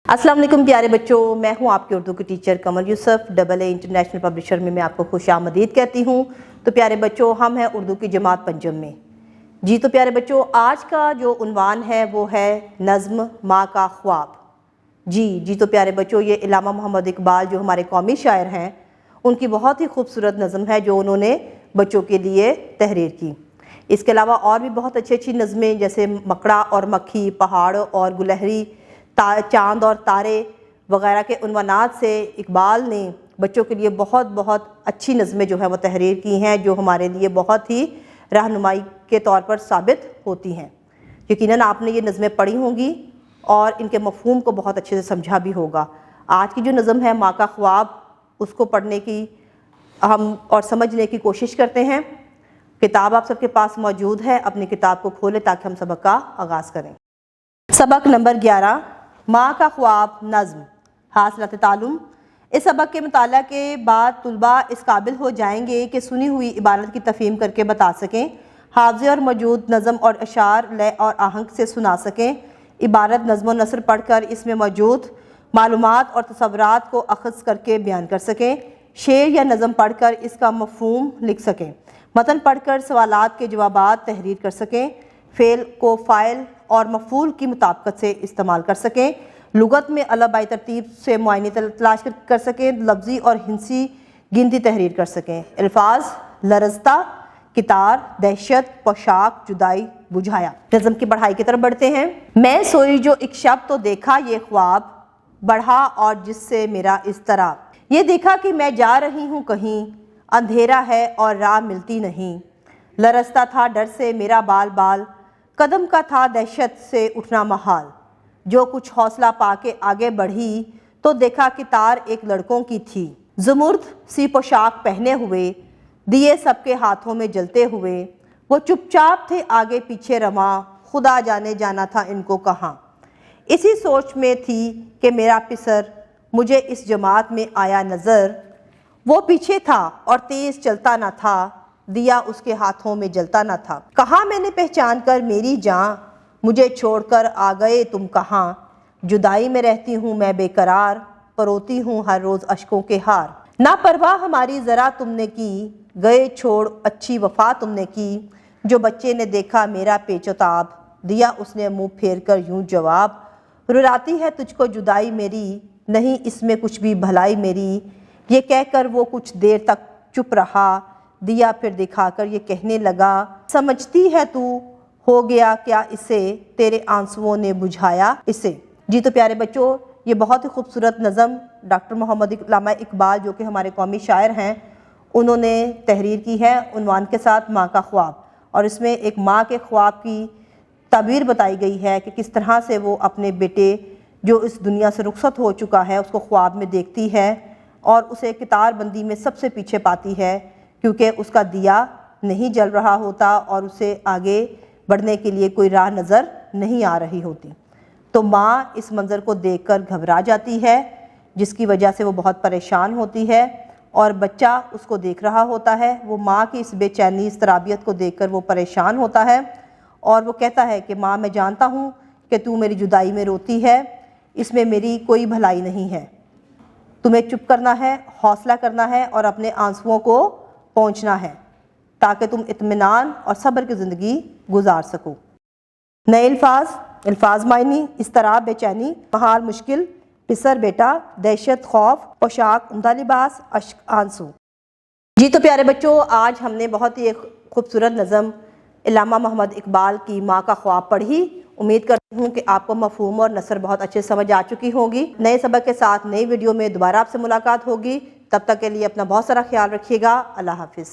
अस्सलाम वालेकुम प्यारे बच्चों, मैं हूं आपके उर्दू की टीचर कमर यूसुफ। AA इंटरनेशनल पब्लिशर में मैं आपको खुशामदीद कहती हूं। तो प्यारे बच्चों, हम हैं उर्दू की जमात पंजम में। जी तो प्यारे बच्चों, आज का जो उन्वान है वो है नज़्म माँ का ख्वाब। जी तो प्यारे बच्चों, ये इलामा मोहम्मद इकबाल जो हमारे कौमी शायर हैं, उनकी बहुत ही खूबसूरत नज़्म है जो उन्होंने बच्चों के लिए तहरीर की। इसके अलावा और भी बहुत अच्छी अच्छी नज़में जैसे मकड़ा और मक्खी, पहाड़ और गुलहरी, चांद और तारे वगैरह के उन्वानात से इकबाल ने बच्चों के लिए बहुत बहुत अच्छी नज़में जो है वो तहरीर की हैं, जो हमारे लिए बहुत ही रहनुमाई के तौर पर साबित होती हैं। यकीनन आपने ये नज़में पढ़ी होंगी और इनके मफ़हूम को बहुत अच्छे से समझा भी होगा। आज की जो नज़म है माँ का ख्वाब, उसको पढ़ने की हम और समझने की कोशिश करते हैं। किताब आप सबके पास मौजूद है, अपनी किताब को खोलें ताकि हम सबक का आगाज़ करें। सबक नंबर 11, माँ का ख्वाब नज़्म हासिलात तालुम। इस सबक के मुताला के बाद तुलबा इस काबिल हो जाएंगे कि सुनी हुई इबारत की तफ़हीम करके बता सकें, हाफ़ज़े और मौजूद नज़म और अशार लय और आहंग से सुना सकें, इबारत नज़्म व नसर पढ़ कर इसमें मौजूद मालूमात और तसव्वुरात को अख़ज़ करके बयान कर सकें, शेर या नज़म पढ़ कर इसका मफ़हूम लिख सकें, मतन पढ़ कर सवालात के जवाबात तहरीर कर सकें, फ़ेल को फ़ाइल और मफ़ूल की मुताबिकत से इस्तेमाल कर सकें, लुगत में अलाबाई तरतीब से मुआयने तलाश कर सकें, लफ्ज़ी और हिंसी गिनती तहरीर कर सकें। अल्फाज लरज़ता, कितार, दहशत, पोशाक, जुदाई, बुझाया। नज़म की पढ़ाई की तरफ बढ़ते हैं। मैं सोई जो एक शब तो देखा ये ख्वाब, बढ़ा और जिससे मेरा इस तरह, ये देखा कि मैं जा रही हूँ कहीं, अंधेरा है और राह मिलती नहीं, लरज़ता था डर से मेरा बाल बाल, कदम का था दहशत से उठना महाल, जो कुछ हौसला पाके आगे बढ़ी तो देखा कि तार एक लड़कों की थी, ज़ुमुर्द सी पोशाक पहने हुए, दिए सबके हाथों में जलते हुए, वो चुपचाप थे आगे पीछे रवां, खुदा जाने जाना था इनको कहाँ। इसी सोच में थी कि मेरा पिसर मुझे इस जमात में आया नज़र, वो पीछे था और तेज़ चलता न था, दिया उसके हाथों में जलता न था। कहा मैंने पहचान कर मेरी जान, मुझे छोड़कर आ गए तुम कहाँ, जुदाई में रहती हूँ मैं बेकरार, परोती हूँ हर रोज़ अश्कों के हार। ना परवाह हमारी ज़रा तुमने की, गए छोड़ अच्छी वफ़ा तुमने की, जो बच्चे ने देखा मेरा पेचोताब, दिया उसने मुँह फेर कर यूँ जवाब, रुलाती है तुझको जुदाई मेरी, नहीं इसमें कुछ भी भलाई मेरी, ये कहकर वो कुछ देर तक चुप रहा, दिया फिर दिखाकर ये कहने लगा, समझती है तू हो गया क्या इसे, तेरे आंसुओं ने बुझाया इसे। जी तो प्यारे बच्चों, ये बहुत ही खूबसूरत नज़म डॉक्टर मोहम्मद इलामा इकबाल जो कि हमारे कौमी शायर हैं, उन्होंने तहरीर की है उन्वान के साथ माँ का ख्वाब। और इसमें एक माँ के ख्वाब की ताबीर बताई गई है कि किस तरह से वो अपने बेटे जो इस दुनिया से रुखसत हो चुका है उसको ख्वाब में देखती है और उसे कितार बंदी में सबसे पीछे पाती है, क्योंकि उसका दिया नहीं जल रहा होता और उसे आगे बढ़ने के लिए कोई राह नज़र नहीं आ रही होती। तो माँ इस मंज़र को देखकर घबरा जाती है, जिसकी वजह से वो बहुत परेशान होती है और बच्चा उसको देख रहा होता है। वो माँ की इस बेचैनी, इस तराबियत को देखकर वो परेशान होता है और वो कहता है कि माँ, मैं जानता हूँ कि तू मेरी जुदाई में रोती है, इसमें मेरी कोई भलाई नहीं है, तुम्हें चुप करना है, हौसला करना है और अपने आंसुओं को पहुँचना है ताकि तुम इत्मीनान और सब्र की ज़िंदगी गुजार सको। नए अल्फाज मायनी, इस तरह बेचैनी, महाल मुश्किल, पिसर बेटा, दहशत खौफ, पोशाक उम्दा लिबास, अश्क आंसू। जी तो प्यारे बच्चों, आज हमने बहुत ही एक खूबसूरत नज़म इलामा मोहम्मद इकबाल की माँ का ख्वाब पढ़ी। उम्मीद करती हूँ कि आपको मफ़हूम और नसर बहुत अच्छे समझ आ चुकी होगी। नए सबक के साथ नई वीडियो में दोबारा आपसे मुलाकात होगी। तब तक के लिए अपना बहुत सारा ख्याल रखिएगा। अल्लाह हाफ़िज़।